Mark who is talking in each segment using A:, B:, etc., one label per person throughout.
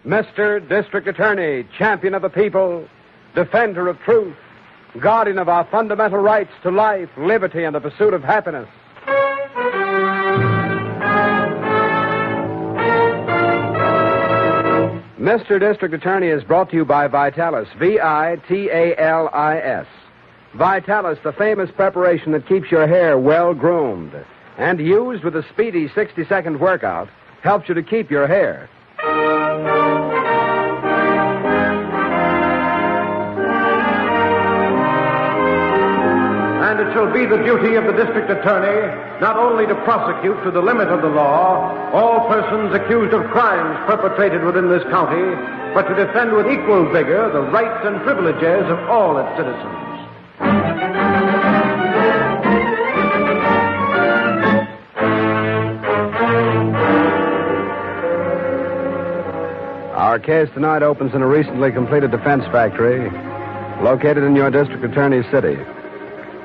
A: Mr. District Attorney, champion of the people, defender of truth, guardian of our fundamental rights to life, liberty, and the pursuit of happiness. Mr. District Attorney is brought to you by Vitalis, Vitalis. Vitalis, the famous preparation that keeps your hair well-groomed, and used with a speedy 60-second workout, helps you to keep your hair.
B: And it shall be the duty of the District Attorney not only to prosecute to the limit of the law all persons accused of crimes perpetrated within this county, but to defend with equal vigor the rights and privileges of all its citizens.
A: Our case tonight opens in a recently completed defense factory located in your District Attorney's city.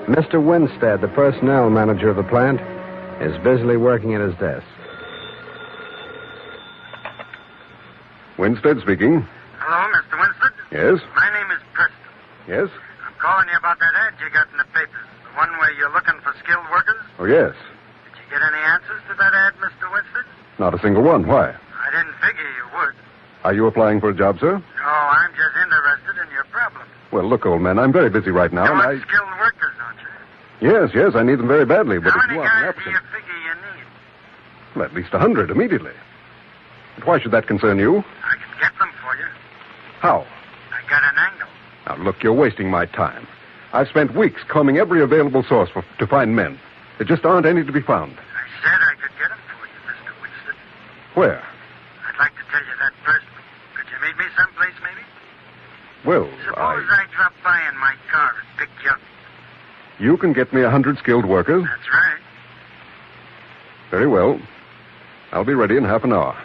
A: Mr. Winstead, the personnel manager of the plant, is busily working at his desk.
C: Winstead speaking.
D: Hello, Mr. Winstead?
C: Yes?
D: My name is Preston.
C: Yes?
D: I'm calling you about that ad you got in the papers. The one where you're looking for skilled workers.
C: Oh, yes.
D: Did you get any answers to that ad, Mr. Winstead?
C: Not a single one. Why?
D: I didn't figure you would.
C: Are you applying for a job, sir?
D: No, I'm just interested in your problem.
C: Well, look, old man, I'm very busy right now,
D: You
C: and
D: want skilled workers, don't you?
C: Yes, I need them very badly, but
D: How
C: if
D: many
C: you want an
D: guys do
C: applicant...
D: you figure you need?
C: Well, at least 100 immediately. But why should that concern you?
D: I can get them for you.
C: How?
D: I got an angle.
C: Now, look, you're wasting my time. I've spent weeks combing every available source to find men. There just aren't any to be found.
D: I said I could get them for you, Mr. Winstead.
C: Where?
D: I'd like to tell you that personally. Could you meet me someplace, maybe?
C: Well,
D: Suppose I drop by in my car and pick you up.
C: You can get me 100 skilled workers?
D: That's right.
C: Very well. I'll be ready in half an hour.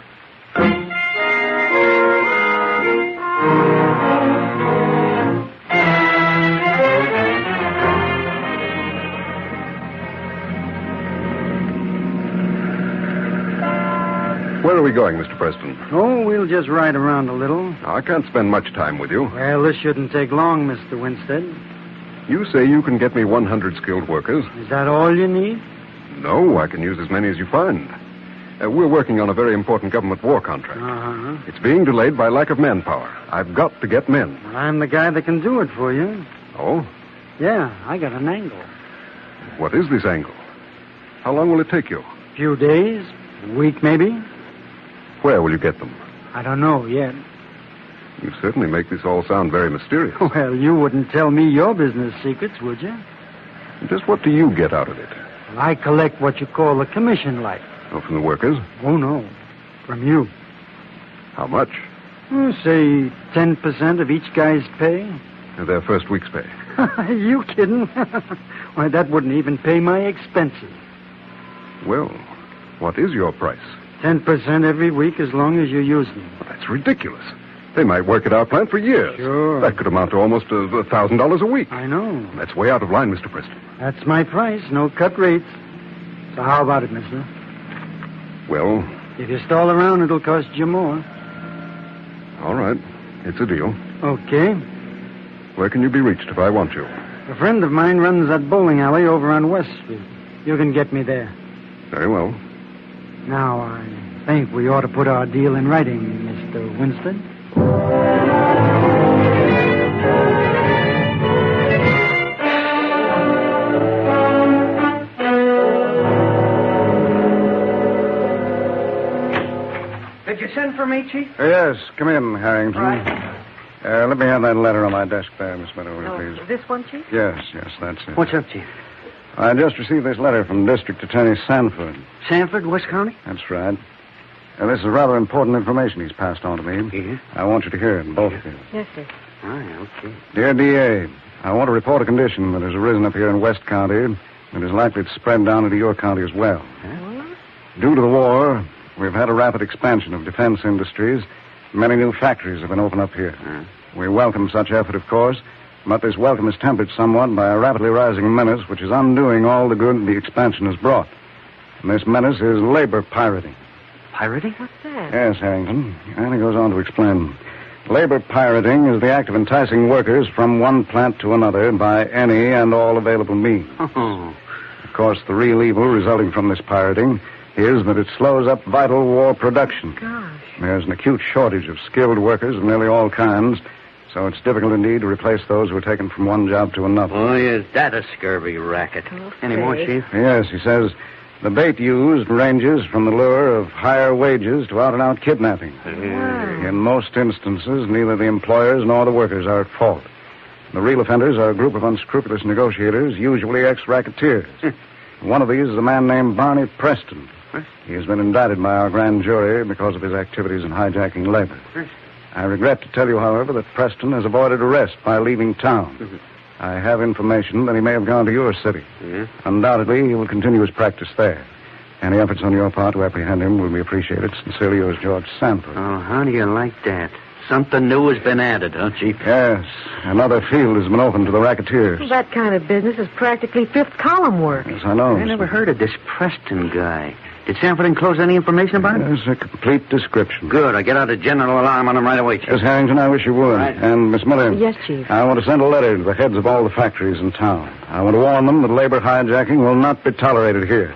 C: Where are we going, Mr. Preston?
E: Oh, we'll just ride around a little.
C: I can't spend much time with you.
E: Well, this shouldn't take long, Mr. Winstead.
C: You say you can get me 100 skilled workers?
E: Is that all you need?
C: No, I can use as many as you find. We're working on a very important government war contract.
E: Uh-huh.
C: It's being delayed by lack of manpower. I've got to get men.
E: Well, I'm the guy that can do it for you.
C: Oh?
E: Yeah, I got an angle.
C: What is this angle? How long will it take you?
E: A few days, a week maybe.
C: Where will you get them?
E: I don't know yet.
C: You certainly make this all sound very mysterious.
E: Well, you wouldn't tell me your business secrets, would you?
C: Just what do you get out of it?
E: Well, I collect what you call a commission, like.
C: Oh, from the workers?
E: Oh, no. From you.
C: How much?
E: Say 10% of each guy's pay.
C: Their first week's pay.
E: You kidding? Why, that wouldn't even pay my expenses.
C: Well, what is your price?
E: 10% every week as long as you use them.
C: Well, that's ridiculous. They might work at our plant for years.
E: Sure.
C: That could amount to almost $1,000 a week.
E: I know.
C: That's way out of line, Mr. Preston.
E: That's my price. No cut rates. So how about it, mister?
C: Well...
E: If you stall around, it'll cost you more.
C: All right. It's a deal.
E: Okay.
C: Where can you be reached if I want you?
E: A friend of mine runs that bowling alley over on West Street. You can get me there.
C: Very well.
E: Now, I think we ought to put our deal in writing, Mr. Winstead.
F: Did you send for me, Chief?
G: Yes, come in, Harrington.
F: Right.
G: Let me have that letter on my desk there, Miss Meadows, please.
F: This one, Chief?
G: Yes, that's it.
E: What's up, Chief?
G: I just received this letter from District Attorney Sanford.
E: Sanford, West County?
G: That's right. This is rather important information he's passed on to me.
E: Yeah?
G: I want you to hear it, both of you.
F: Yes, sir.
E: Okay.
G: Dear DA, I want to report a condition that has arisen up here in West County and is likely to spread down into your county as well. Due to the war, we've had a rapid expansion of defense industries. Many new factories have been opened up here. We welcome such effort, of course, but this welcome is tempered somewhat by a rapidly rising menace which is undoing all the good the expansion has brought. And this menace is labor pirating.
H: Pirating?
I: What's that?
G: Yes, Harrington. And he goes on to explain. Labor pirating is the act of enticing workers from one plant to another by any and all available means.
H: Oh.
G: Of course, the real evil resulting from this pirating is that it slows up vital war production.
I: Gosh.
G: There's an acute shortage of skilled workers of nearly all kinds, so it's difficult indeed to replace those who are taken from one job to another.
H: Oh, is that a scurvy racket?
I: Okay.
H: Any more, Chief?
G: Yes, he says the bait used ranges from the lure of higher wages to out-and-out kidnapping. In most instances, neither the employers nor the workers are at fault. The real offenders are a group of unscrupulous negotiators, usually ex-racketeers. One of these is a man named Barney Preston. He has been indicted by our grand jury because of his activities in hijacking labor. I regret to tell you, however, that Preston has avoided arrest by leaving town. I have information that he may have gone to your city. Undoubtedly, he will continue his practice there. Any efforts on your part to apprehend him will be appreciated. Sincerely yours, George Sanford.
H: Oh, how do you like that? Something new has been added, huh, Chief?
G: Yes. Another field has been opened to the racketeers.
I: That kind of business is practically fifth column work.
G: Yes, I know.
H: I never heard of this Preston guy. Did Sanford enclose any information about him?
G: Yes, a complete description.
H: Good. I get out a general alarm on him right away, Chief.
G: Yes, Harrington, I wish you would.
H: Right.
G: And, Miss Miller.
I: Yes, Chief.
G: I want to send a letter to the heads of all the factories in town. I want to warn them that labor hijacking will not be tolerated here.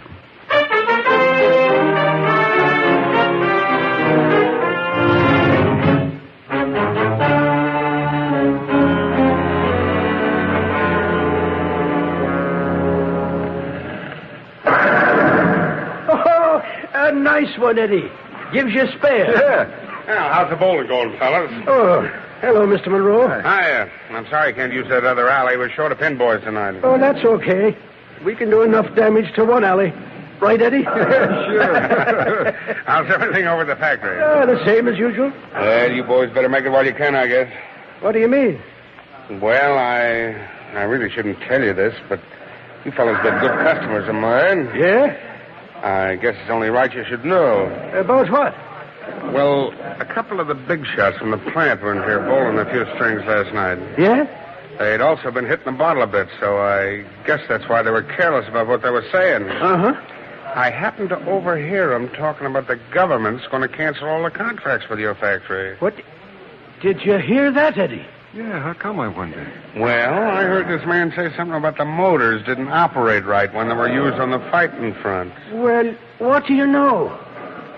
F: A nice one, Eddie. Gives you a spare.
J: Yeah. Well, how's the bowling going, fellas?
F: Oh, hello, Mr. Monroe.
J: Hiya. I'm sorry I can't use that other alley. We're short of pin boys tonight.
F: Oh, that's okay. We can do enough damage to one alley. Right, Eddie?
J: Sure. How's everything over at the factory?
F: The same as usual.
J: Well, you boys better make it while you can, I guess.
F: What do you mean?
J: Well, I really shouldn't tell you this, but you fellas been good customers of mine.
F: Yeah?
J: I guess it's only right you should know.
F: About what?
J: Well, a couple of the big shots from the plant were in here bowling a few strings last night.
F: Yeah?
J: They'd also been hitting the bottle a bit, so I guess that's why they were careless about what they were saying.
F: Uh-huh.
J: I happened to overhear them talking about the government's going to cancel all the contracts with your factory.
F: What? Did you hear that, Eddie?
C: Yeah, how come, I wonder?
J: Well, I heard this man say something about the motors didn't operate right when they were used on the fighting front.
F: Well, what do you know?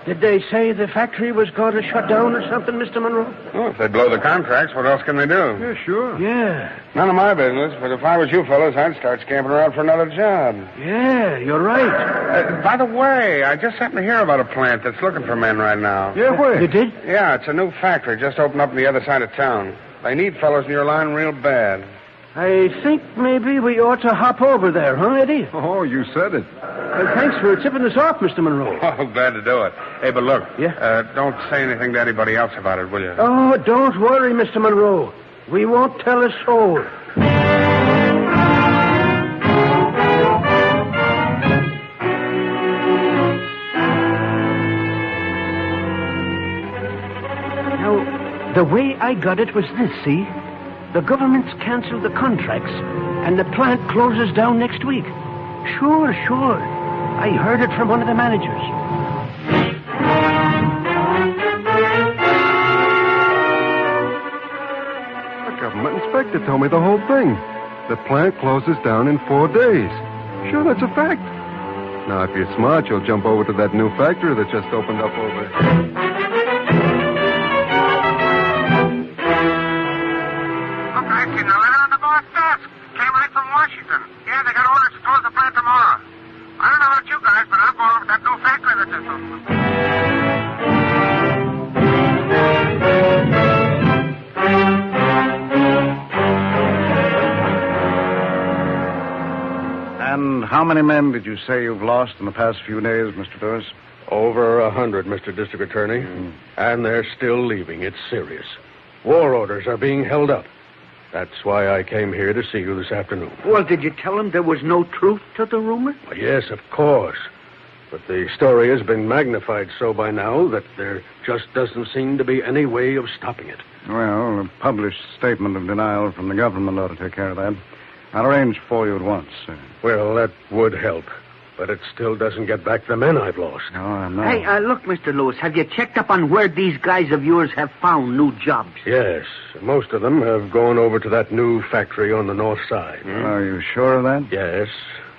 F: Did they say the factory was going to shut down or something, Mr. Monroe?
J: Well, if they blow the contracts, what else can they do?
C: Yeah, sure.
F: Yeah.
J: None of my business, but if I was you fellas, I'd start scampering around for another job.
F: Yeah, you're right.
J: By the way, I just happened to hear about a plant that's looking for men right now.
C: Yeah, where?
F: You did?
J: Yeah, it's a new factory just opened up on the other side of town. They need fellows in your line real bad.
F: I think maybe we ought to hop over there, huh, Eddie?
C: Oh, you said it.
F: Thanks for tipping us off, Mr. Monroe.
J: Oh, glad to do it. Hey, but look.
F: Yeah?
J: Don't say anything to anybody else about it, will you?
F: Oh, don't worry, Mr. Monroe. We won't tell a soul. Now, the way I got it was this, see? The government's canceled the contracts, and the plant closes down next week. Sure. I heard it from one of the managers.
C: The government inspector told me the whole thing. The plant closes down in 4 days. Sure, that's a fact. Now, if you're smart, you'll jump over to that new factory that just opened up over...
D: Washington. Yeah, they got orders to close the plant tomorrow. I don't know about you guys, but I'm going over to that new factory that just opened.
G: And how many men did you say you've lost in the past few days, Mr. Doris?
B: Over 100, Mr. District Attorney. And they're still leaving. It's serious. War orders are being held up. That's why I came here to see you this afternoon.
H: Well, did you tell him there was no truth to the rumor?
B: Well, yes, of course. But the story has been magnified so by now that there just doesn't seem to be any way of stopping it.
G: Well, a published statement of denial from the government ought to take care of that. I'll arrange for you at once.
B: Well, that would help. But it still doesn't get back the men I've lost.
G: No, I know.
H: Hey, look, Mr. Lewis, have you checked up on where these guys of yours have found new jobs?
B: Yes. Most of them have gone over to that new factory on the north side.
G: Are you sure of that?
B: Yes.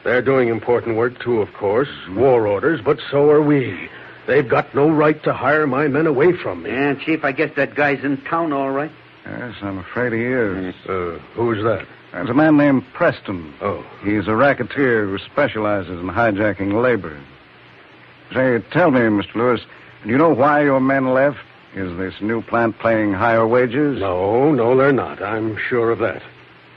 B: They're doing important work, too, of course. War orders, but so are we. They've got no right to hire my men away from me.
H: Yeah, Chief, I guess that guy's in town all right.
G: Yes, I'm afraid he is.
B: Who's that?
G: There's a man named Preston.
B: Oh.
G: He's a racketeer who specializes in hijacking labor. Say, tell me, Mr. Lewis, do you know why your men left? Is this new plant paying higher wages?
B: No, they're not. I'm sure of that.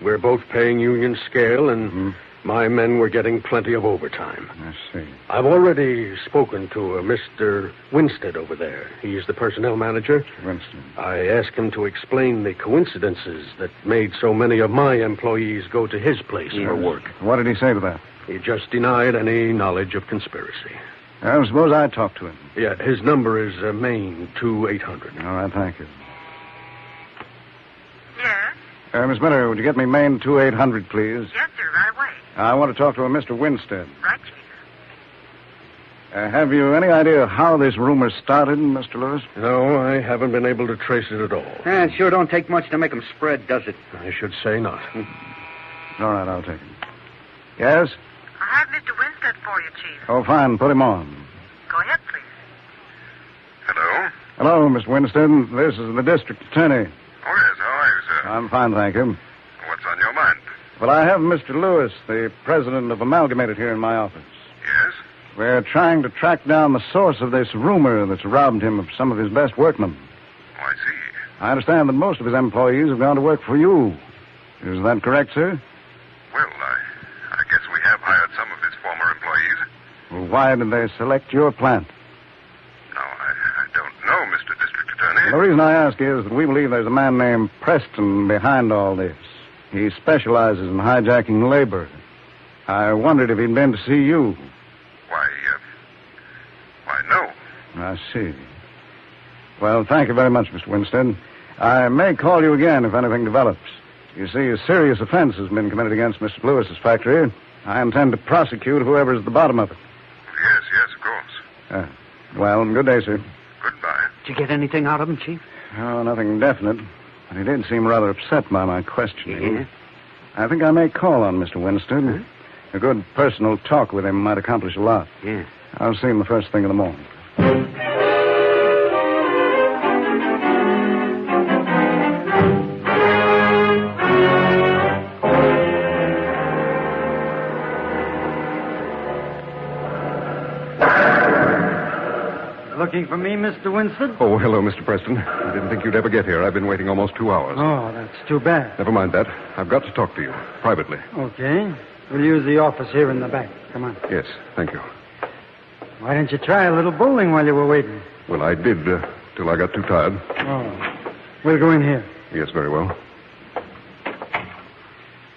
B: We're both paying union scale, and my men were getting plenty of overtime.
G: I see.
B: I've already spoken to Mr. Winstead over there. He's the personnel manager.
G: Winston.
B: I asked him to explain the coincidences that made so many of my employees go to his place for work.
G: What did he say to that?
B: He just denied any knowledge of conspiracy.
G: I suppose I talk to him.
B: Yeah, his number is Maine 2800.
G: All right, thank you.
I: Yes?
G: Miss Miller, would you get me Maine 2800, please?
I: Yes, sir. Right away.
G: I want to talk to a Mr. Winstead.
I: Right, Chief.
G: Have you any idea how this rumor started, Mr. Lewis?
B: No, I haven't been able to trace it at all.
H: It sure don't take much to make them spread, does it?
B: I should say not.
G: All right, I'll take it. Yes?
I: I have Mr. Winstead for you, Chief.
G: Oh, fine. Put him on.
I: Go ahead, please.
J: Hello?
G: Hello, Mr. Winstead. This is the district attorney.
J: Oh, yes. How are you, sir?
G: I'm fine, thank you.
J: What's on your mind?
G: Well, I have Mr. Lewis, the president of Amalgamated, here in my office.
J: Yes?
G: We're trying to track down the source of this rumor that's robbed him of some of his best workmen.
J: Oh, I see.
G: I understand that most of his employees have gone to work for you. Is that correct, sir?
J: Well, I guess we have hired some of his former employees.
G: Well, why did they select your plant?
J: No, I don't know, Mr. District Attorney.
G: The reason I ask is that we believe there's a man named Preston behind all this. He specializes in hijacking labor. I wondered if he'd been to see you.
J: Why, no.
G: I see. Well, thank you very much, Mr. Winstead. I may call you again if anything develops. You see, a serious offense has been committed against Mr. Lewis's factory. I intend to prosecute whoever's at the bottom of it.
J: Yes, of course.
G: Well, good day, sir.
J: Goodbye.
H: Did you get anything out of him, Chief?
G: Oh, nothing definite. But he did seem rather upset by my questioning.
H: Yeah?
G: I think I may call on Mr. Winstead.
H: Huh?
G: A good personal talk with him might accomplish a lot.
H: Yeah.
G: I'll see him the first thing in the morning.
E: Looking for me, Mr. Winstead?
C: Oh, hello, Mr. Preston. I didn't think you'd ever get here. I've been waiting almost 2 hours.
E: Oh, that's too bad.
C: Never mind that. I've got to talk to you, privately.
E: Okay. We'll use the office here in the back. Come on.
C: Yes, thank you.
E: Why didn't you try a little bowling while you were waiting?
C: Well, I did, till I got too tired.
E: Oh. We'll go in here.
C: Yes, very well.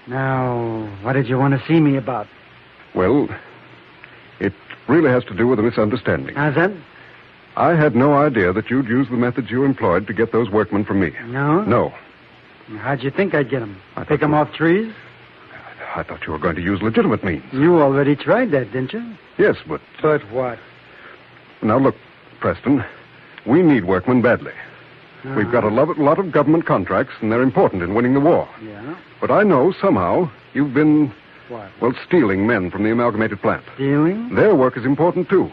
E: Now, what did you want to see me about?
C: Well, it really has to do with a misunderstanding.
E: How's that?
C: I had no idea that you'd use the methods you employed to get those workmen from me.
E: No?
C: No.
E: How'd you think I'd get them?
C: I
E: Pick
C: thought
E: them
C: you-
E: off trees?
C: I thought you were going to use legitimate means.
E: You already tried that, didn't you?
C: Yes, but...
E: But what?
C: Now, look, Preston, we need workmen badly. We've got a lot of government contracts, and they're important in winning the war.
E: Yeah?
C: But I know somehow you've been,
E: What?
C: well, stealing men from the amalgamated plant.
E: Stealing?
C: Their work is important, too.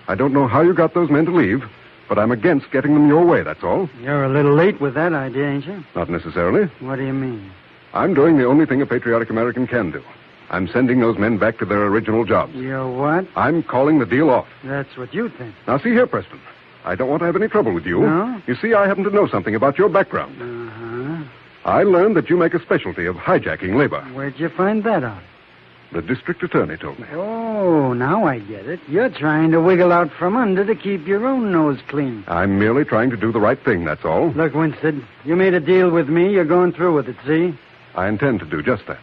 C: I don't know how you got those men to leave, but I'm against getting them your way, that's all.
E: You're a little late with that idea, ain't you?
C: Not necessarily.
E: What do you mean?
C: I'm doing the only thing a patriotic American can do. I'm sending those men back to their original jobs.
E: You're what?
C: I'm calling the deal off.
E: That's what you think.
C: Now, see here, Preston. I don't want to have any trouble with you.
E: No?
C: You see, I happen to know something about your background.
E: Uh-huh.
C: I learned that you make a specialty of hijacking labor.
E: Where'd you find that out?
C: The district attorney told me.
E: Oh, now I get it. You're trying to wiggle out from under to keep your own nose clean.
C: I'm merely trying to do the right thing, that's all.
E: Look, Winstead, you made a deal with me. You're going through with it, see?
C: I intend to do just that.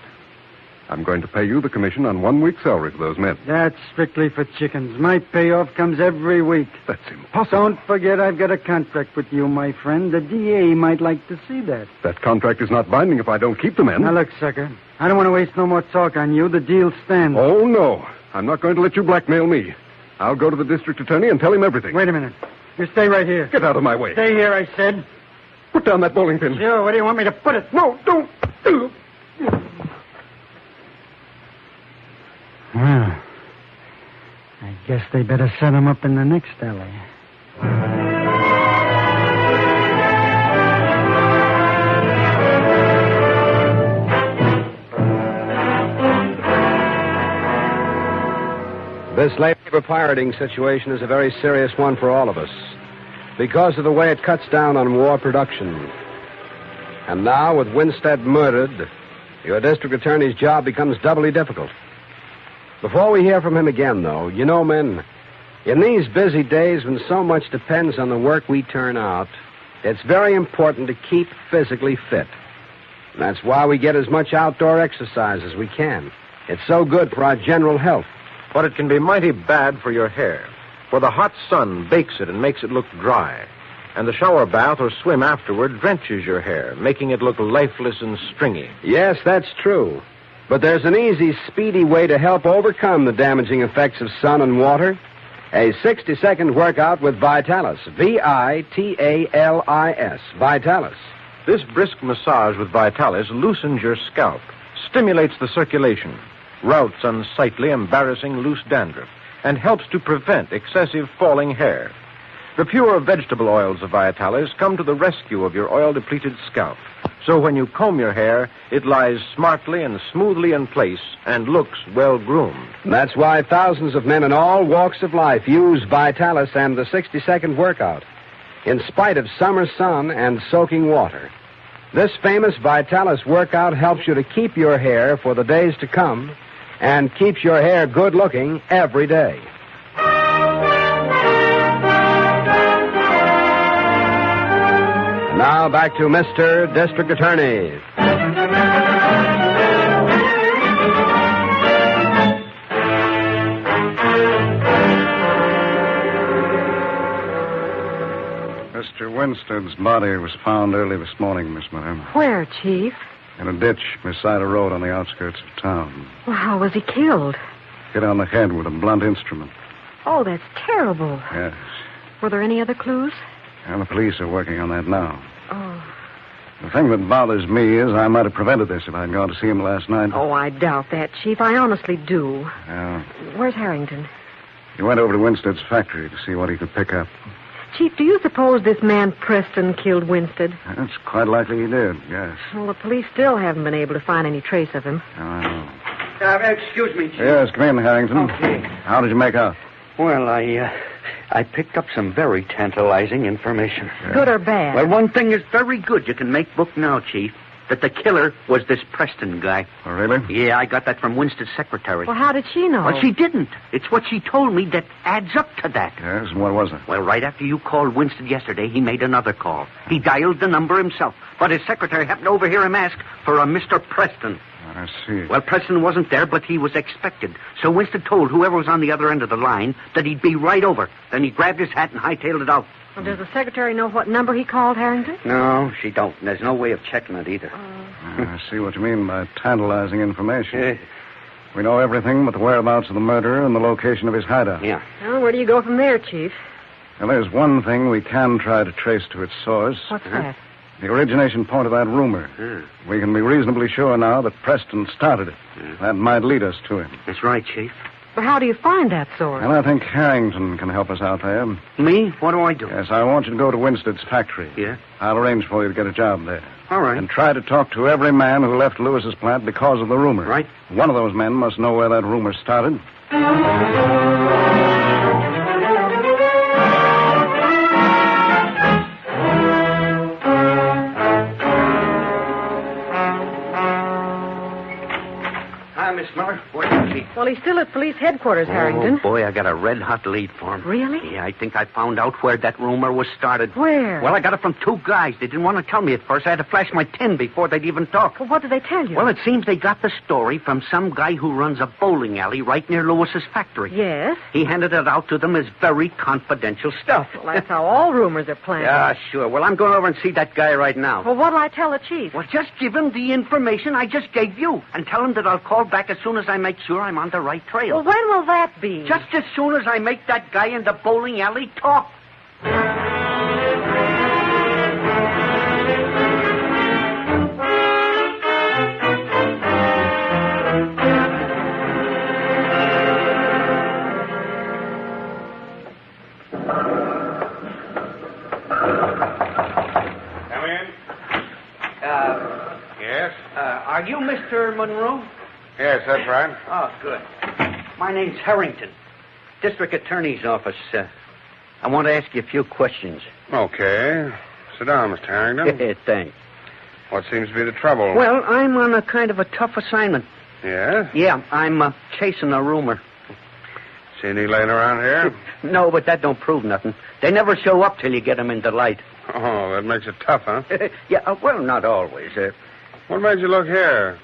C: I'm going to pay you the commission on 1 week's salary for those men.
E: That's strictly for chickens. My payoff comes every week.
C: That's impossible.
E: Don't forget I've got a contract with you, my friend. The DA might like to see that.
C: That contract is not binding if I don't keep the men.
E: Now, look, sucker. I don't want to waste no more talk on you. The deal stands.
C: Oh, no. I'm not going to let you blackmail me. I'll go to the district attorney and tell him everything.
E: Wait a minute. You stay right here.
C: Get out of my way.
E: Stay here, I said.
C: Put down that bowling pin.
E: Sure, where do you want me to put it?
C: No, don't.
E: Well, I guess they better set him up in the next alley.
A: This labor pirating situation is a very serious one for all of us because of the way it cuts down on war production. And now, with Winstead murdered, your district attorney's job becomes doubly difficult. Before we hear from him again, though, you know, men, in these busy days when so much depends on the work we turn out, it's very important to keep physically fit. And that's why we get as much outdoor exercise as we can. It's so good for our general health.
B: But it can be mighty bad for your hair, for the hot sun bakes it and makes it look dry. And the shower bath or swim afterward drenches your hair, making it look lifeless and stringy.
A: Yes, that's true. But there's an easy, speedy way to help overcome the damaging effects of sun and water. A 60-second workout with Vitalis. V-I-T-A-L-I-S. Vitalis.
B: This brisk massage with Vitalis loosens your scalp, stimulates the circulation, routs unsightly, embarrassing loose dandruff, and helps to prevent excessive falling hair. The pure vegetable oils of Vitalis come to the rescue of your oil-depleted scalp. So when you comb your hair, it lies smartly and smoothly in place and looks well-groomed.
A: That's why thousands of men in all walks of life use Vitalis and the 60-second workout, in spite of summer sun and soaking water. This famous Vitalis workout helps you to keep your hair for the days to come and keeps your hair good-looking every day. Now back to Mr. District Attorney.
G: Mr. Winstead's body was found early this morning, Miss Miller.
I: Where, Chief?
G: In a ditch beside a road on the outskirts of town.
I: Well, how was he killed?
G: Hit on the head with a blunt instrument.
I: Oh, that's terrible.
G: Yes.
I: Were there any other clues?
G: And the police are working on that now.
I: Oh.
G: The thing that bothers me is I might have prevented this if I'd gone to see him last night.
I: Oh, I doubt that, Chief. I honestly do.
G: Yeah.
I: Where's Harrington?
G: He went over to Winstead's factory to see what he could pick up.
I: Chief, do you suppose this man Preston killed Winstead?
G: It's quite likely he did, yes.
I: Well, the police still haven't been able to find any trace of him.
G: Oh, I know.
H: Excuse me, Chief.
G: Yes, come in, Harrington.
H: Okay.
G: How did you make out?
H: Well, I picked up some very tantalizing information.
I: Good or bad?
H: Well, one thing is very good. You can make book now, Chief. That the killer was this Preston guy.
G: Oh, really?
H: Yeah, I got that from Winstead's secretary.
I: Well, how did she know?
H: Well, she didn't. It's what she told me that adds up to that.
G: Yes, and what was it?
H: Well, right after you called Winstead yesterday, he made another call. He dialed the number himself, but his secretary happened to overhear him ask for a Mr. Preston.
G: I see.
H: Well, Preston wasn't there, but he was expected. So Winstead told whoever was on the other end of the line that he'd be right over. Then he grabbed his hat and hightailed it out.
I: Well, does the secretary know what number he called, Harrington?
H: No, she don't. And there's no way of checking it either.
G: I see what you mean by tantalizing information. We know everything but the whereabouts of the murderer and the location of his hideout.
H: Yeah.
I: Well, where do you go from there, Chief?
G: Well, there's one thing we can try to trace to its source.
I: What's that?
G: The origination point of that rumor. We can be reasonably sure now that Preston started it. That might lead us to him.
H: That's right, Chief.
I: But how do you find that source?
G: And I think Harrington can help us out there.
H: Me? What do I do?
G: Yes, I want you to go to Winstead's factory.
H: Yeah?
G: I'll arrange for you to get a job there.
H: All right.
G: And try to talk to every man who left Lewis's plant because of the rumor.
H: Right.
G: One of those men must know where that rumor started.
H: Hi, Miss Miller. Where is he?
I: Well, he's still at police headquarters, Harrington.
H: Oh, boy, I got a red-hot lead for him.
I: Really?
H: Yeah, I think I found out where that rumor was started.
I: Where?
H: Well, I got it from two guys. They didn't want to tell me at first. I had to flash my tin before they'd even talk.
I: Well, what did they tell you?
H: Well, it seems they got the story from some guy who runs a bowling alley right near Lewis's factory.
I: Yes?
H: He handed it out to them as very confidential stuff.
I: Well, that's how all rumors are planted.
H: Yeah, sure. Well, I'm going over and see that guy right now.
I: Well, what'll I tell the chief?
H: Well, just give him the information I just gave you and tell him that I'll call back as soon as I make sure I'm on on the right trail.
I: Well, when will that be?
H: Just as soon as I make that guy in the bowling alley talk. Are you Mr. Monroe?
J: Yes, that's right.
H: Oh, good. My name's Harrington, District Attorney's Office. I want to ask you a few questions.
J: Okay. Sit down, Mr. Harrington.
H: Thanks.
J: What seems to be the trouble?
H: Well, I'm on a kind of a tough assignment.
J: Yes?
H: Yeah, I'm chasing a rumor.
J: See any laying around here?
H: No, but that don't prove nothing. They never show up till you get them in the light.
J: Oh, that makes it tough, huh?
H: Yeah, well, not always.
J: What made you look here?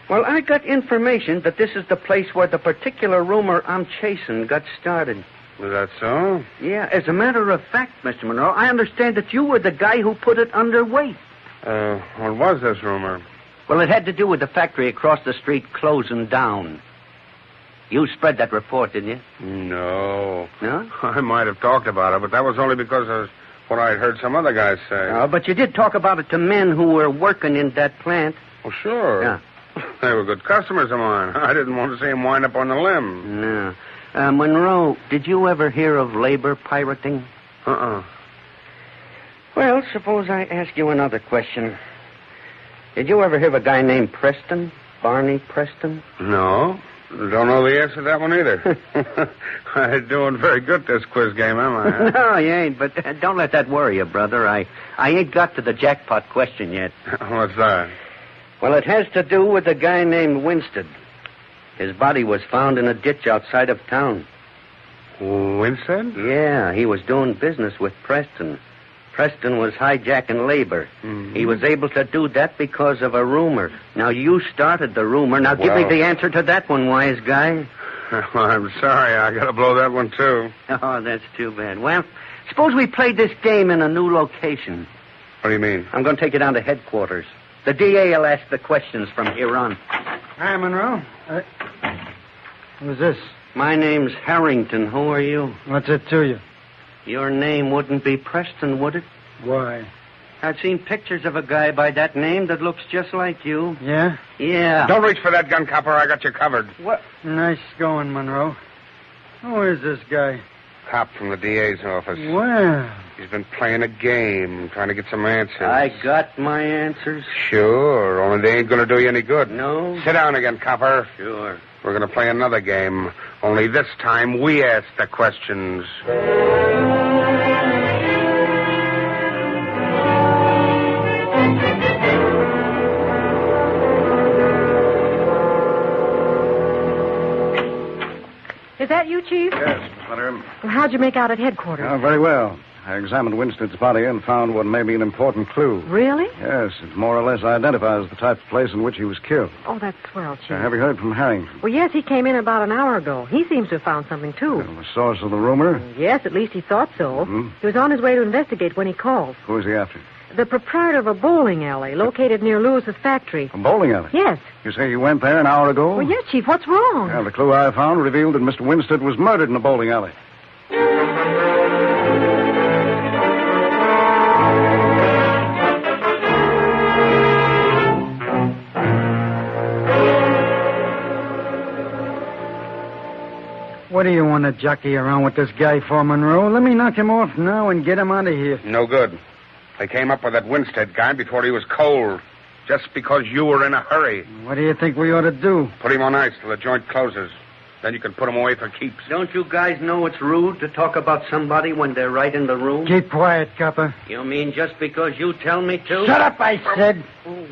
H: Well, I got information that this is the place where the particular rumor I'm chasing got started.
J: Is that so?
H: Yeah, as a matter of fact, Mr. Monroe, I understand that you were the guy who put it underway.
J: What was this rumor?
H: Well, it had to do with the factory across the street closing down. You spread that report, didn't you?
J: No.
H: No?
J: I might have talked about it, but that was only because of what I'd heard some other guys say.
H: Oh, but you did talk about it to men who were working in that plant.
J: Oh, sure.
H: Yeah.
J: They were good customers of mine. I didn't want to see them wind up on the limb.
H: No. Monroe, did you ever hear of labor pirating? Well, suppose I ask you another question. Did you ever hear of a guy named Preston? Barney Preston?
J: No. Don't know the answer to that one either. I'm doing very good this quiz game, am I?
H: No, you ain't, but don't let that worry you, brother. I ain't got to the jackpot question yet.
J: What's that?
H: Well, it has to do with a guy named Winstead. His body was found in a ditch outside of town.
J: Winstead?
H: Yeah, he was doing business with Preston. Preston was hijacking labor. Mm-hmm. He was able to do that because of a rumor. Now, you started the rumor. Now, give me the answer to that one, wise guy.
J: Well, I'm sorry. I got to blow that one, too.
H: Oh, that's too bad. Well, suppose we played this game in a new location.
J: What do you mean?
H: I'm going to take you down to headquarters. The DA will ask the questions from here on.
E: Hi, Monroe. Who's this?
H: My name's Harrington. Who are you?
E: What's it to you?
H: Your name wouldn't be Preston, would it?
E: Why?
H: I've seen pictures of a guy by that name that looks just like you.
E: Yeah?
H: Yeah.
J: Don't reach for that gun, copper. I got you covered.
H: What?
E: Nice going, Monroe. Who is this guy?
J: Cop from the DA's office.
E: Well.
J: He's been playing a game, trying to get some answers.
H: I got my answers.
J: Sure, only they ain't going to do you any good.
H: No?
J: Sit down again, copper.
H: Sure.
J: We're going to play another game, only this time we ask the questions.
I: Is that you, Chief?
G: Yes, Hunter.
I: Well, how'd you make out at headquarters?
G: Oh, very well. I examined Winstead's body and found what may be an important clue.
I: Really?
G: Yes, it more or less identifies the type of place in which he was killed.
I: Oh, that's swell, Chief.
G: Have you heard from Harrington?
I: Well, yes, he came in about an hour ago. He seems to have found something, too.
G: Well, the source of the rumor?
I: Yes, at least he thought so.
G: Mm-hmm.
I: He was on his way to investigate when he called.
G: Who is he after?
I: The proprietor of a bowling alley located near Lewis's factory.
G: A bowling alley?
I: Yes.
G: You say he went there an hour ago?
I: Well, yes, Chief. What's wrong?
G: Well, the clue I found revealed that Mr. Winstead was murdered in a bowling alley.
E: What do you want to jockey around with this guy for, Monroe? Let me knock him off now and get him out of here.
J: No good. They came up with that Winstead guy before he was cold. Just because you were in a hurry.
E: What do you think we ought to do?
J: Put him on ice till the joint closes. Then you can put him away for keeps.
H: Don't you guys know it's rude to talk about somebody when they're right in the room?
E: Keep quiet, copper.
H: You mean just because you tell me to?
E: Shut up, I said.
H: Oh.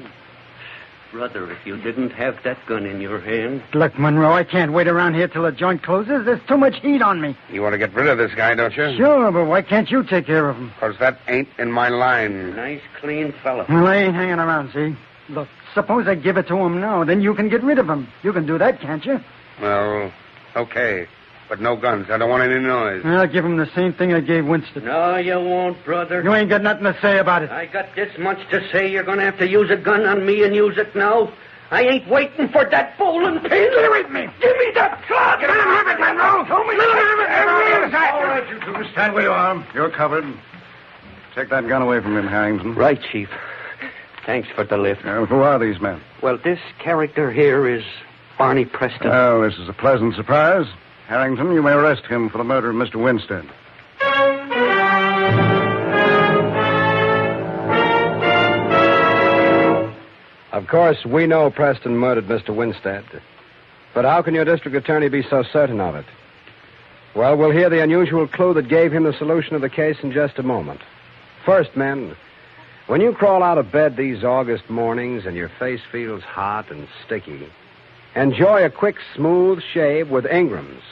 H: Brother, if you didn't have that gun in your hand...
E: Look, Monroe, I can't wait around here till the joint closes. There's too much heat on me.
J: You want to get rid of this guy, don't you?
E: Sure, but why can't you take care of him?
J: Because that ain't in my line.
H: Nice, clean fella.
E: Well, I ain't hanging around, see? Look, suppose I give it to him now, then you can get rid of him. You can do that, can't you?
J: Well, okay. But no guns. I don't want any noise.
E: I'll give him the same thing I gave Winston.
H: No, you won't, brother.
E: You ain't got nothing to say about it.
H: I got this much to say. You're going to have to use a gun on me and use it now.
F: I ain't waiting for that bowling pin. Get away from me. Give me that club. Let him have it, Monroe. Let him have it.
G: All right, you two. Stand where you are. You're covered. Take that gun away from him, Harrington.
F: Right, Chief. Thanks for the lift.
G: Who are these men?
F: Well, this character here is Barney Preston.
G: Oh, this is a pleasant surprise. Harrington, you may arrest him for the murder of Mr. Winstead.
A: Of course, we know Preston murdered Mr. Winstead. But how can your district attorney be so certain of it? Well, we'll hear the unusual clue that gave him the solution of the case in just a moment. First, men, when you crawl out of bed these August mornings and your face feels hot and sticky, enjoy a quick, smooth shave with Ingram's.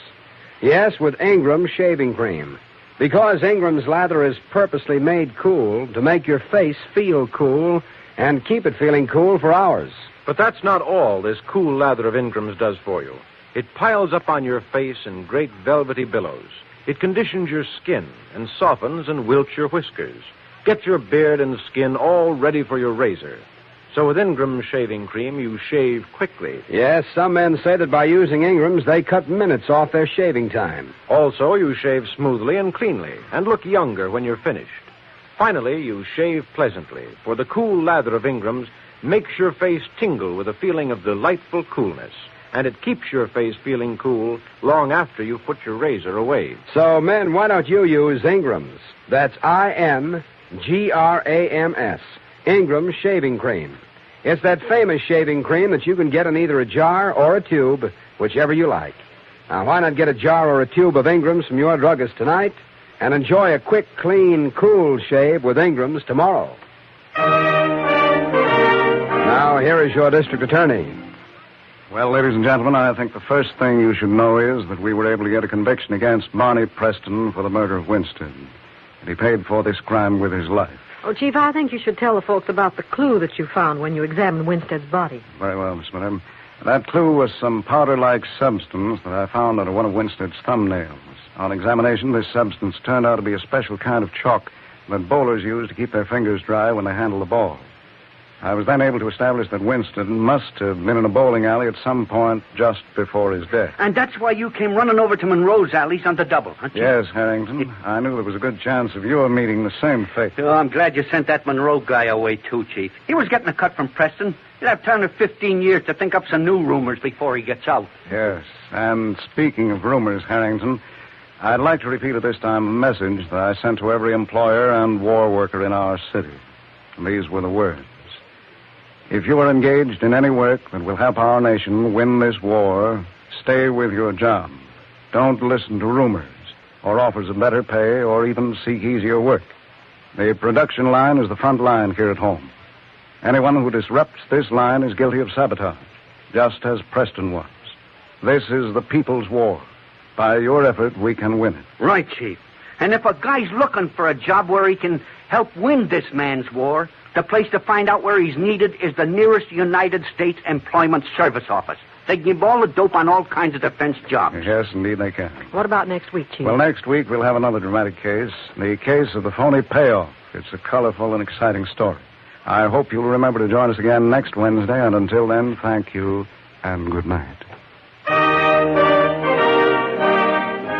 A: Yes, with Ingram's shaving cream. Because Ingram's lather is purposely made cool to make your face feel cool and keep it feeling cool for hours.
B: But that's not all this cool lather of Ingram's does for you. It piles up on your face in great velvety billows. It conditions your skin and softens and wilts your whiskers. Gets your beard and skin all ready for your razor. So with Ingram's shaving cream, you shave quickly.
A: Yes, some men say that by using Ingram's, they cut minutes off their shaving time.
B: Also, you shave smoothly and cleanly and look younger when you're finished. Finally, you shave pleasantly, for the cool lather of Ingram's makes your face tingle with a feeling of delightful coolness, and it keeps your face feeling cool long after you put your razor away.
A: So, men, why don't you use Ingram's? That's Ingram's. Ingram's shaving cream. It's that famous shaving cream that you can get in either a jar or a tube, whichever you like. Now, why not get a jar or a tube of Ingram's from your druggist tonight and enjoy a quick, clean, cool shave with Ingram's tomorrow? Now, here is your district attorney.
G: Well, ladies and gentlemen, I think the first thing you should know is that we were able to get a conviction against Barney Preston for the murder of Winstead. And he paid for this crime with his life.
I: Oh, Chief, I think you should tell the folks about the clue that you found when you examined Winstead's body.
G: Very well, Miss Miller. That clue was some powder-like substance that I found under one of Winstead's thumbnails. On examination, this substance turned out to be a special kind of chalk that bowlers use to keep their fingers dry when they handle the ball. I was then able to establish that Winstead must have been in a bowling alley at some point just before his death.
F: And that's why you came running over to Monroe's alleys on the double, huh, Chief?
G: Yes, Harrington. I knew there was a good chance of your meeting the same fate.
F: Oh, I'm glad you sent that Monroe guy away, too, Chief. He was getting a cut from Preston. He'll have Turner 15 years to think up some new rumors before he gets out.
G: Yes, and speaking of rumors, Harrington, I'd like to repeat at this time a message that I sent to every employer and war worker in our city. And these were the words. If you are engaged in any work that will help our nation win this war, stay with your job. Don't listen to rumors or offers of better pay or even seek easier work. The production line is the front line here at home. Anyone who disrupts this line is guilty of sabotage, just as Preston was. This is the people's war. By your effort, we can win it.
F: Right, Chief. And if a guy's looking for a job where he can help win this man's war, the place to find out where he's needed is the nearest United States Employment Service Office. They can give all the dope on all kinds of defense jobs.
G: Yes, indeed they can.
I: What about next week, Chief?
G: Well, next week we'll have another dramatic case, the case of the phony payoff. It's a colorful and exciting story. I hope you'll remember to join us again next Wednesday, and until then, thank you and good night.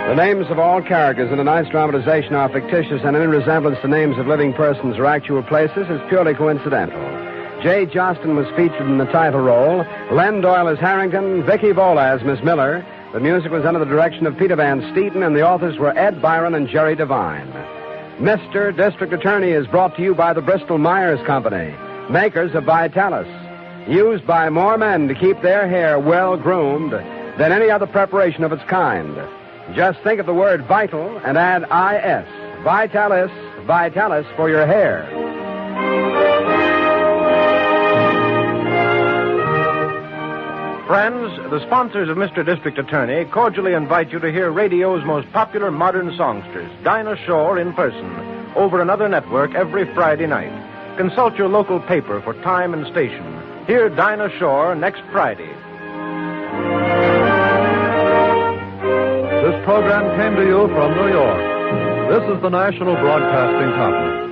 A: The names of all characters in tonight's dramatization are fictitious, and any resemblance to names of living persons or actual places is purely coincidental. Jay Jostin was featured in the title role. Len Doyle as Harrington, Vicki Vola as Miss Miller. The music was under the direction of Peter Van Steeten, and the authors were Ed Byron and Jerry Devine. Mr. District Attorney is brought to you by the Bristol Myers Company, makers of Vitalis, used by more men to keep their hair well-groomed than any other preparation of its kind. Just think of the word vital and add I-S. Vitalis, Vitalis for your hair.
B: Friends, the sponsors of Mr. District Attorney cordially invite you to hear radio's most popular modern songsters, Dinah Shore, in person, over another network every Friday night. Consult your local paper for time and station. Hear Dinah Shore next Friday.
K: This program came to you from New York. This is the National Broadcasting Company.